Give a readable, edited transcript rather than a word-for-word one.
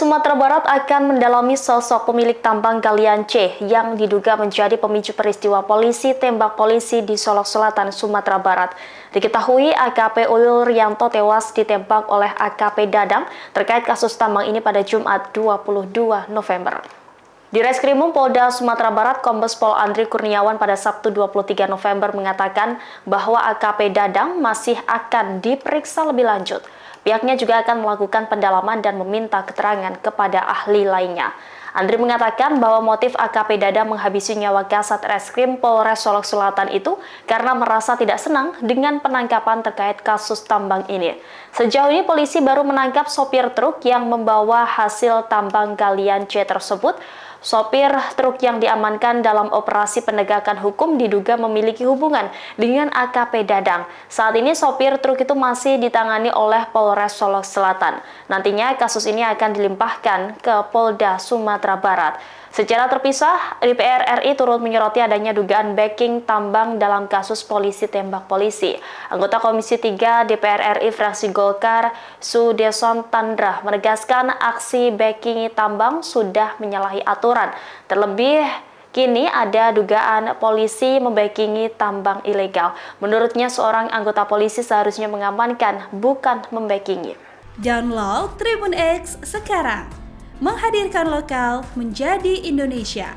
Sumatera Barat akan mendalami sosok pemilik tambang galian C yang diduga menjadi pemicu peristiwa polisi tembak polisi di Solok Selatan, Sumatera Barat. Diketahui AKP Ulul Rianto tewas ditembak oleh AKP Dadang terkait kasus tambang ini pada Jumat 22 November. Di Reskrimum Polda Sumatera Barat, Kombes Pol Andri Kurniawan pada Sabtu 23 November mengatakan bahwa AKP Dadang masih akan diperiksa lebih lanjut. Pihaknya juga akan melakukan pendalaman dan meminta keterangan kepada ahli lainnya. Andri mengatakan bahwa motif AKP Dadang menghabisi nyawa Kasat Reskrim Polres Solok Selatan itu karena merasa tidak senang dengan penangkapan terkait kasus tambang ini. Sejauh ini polisi baru menangkap sopir truk yang membawa hasil tambang galian C tersebut. Sopir truk yang diamankan dalam operasi penegakan hukum diduga memiliki hubungan dengan AKP Dadang. Saat ini sopir truk itu masih ditangani oleh Polres Solok Selatan. Nantinya kasus ini akan dilimpahkan ke Polda Sumatera Barat. Secara terpisah, DPR RI turut menyoroti adanya dugaan backing tambang dalam kasus polisi tembak polisi. Anggota Komisi 3 DPR RI fraksi Golkar, Sudeson Tandra, menegaskan aksi backing tambang sudah menyalahi aturan. Terlebih, kini ada dugaan polisi membackingi tambang ilegal. Menurutnya, seorang anggota polisi seharusnya mengamankan, bukan membackingi. Download Tribun X sekarang. Menghadirkan lokal menjadi Indonesia.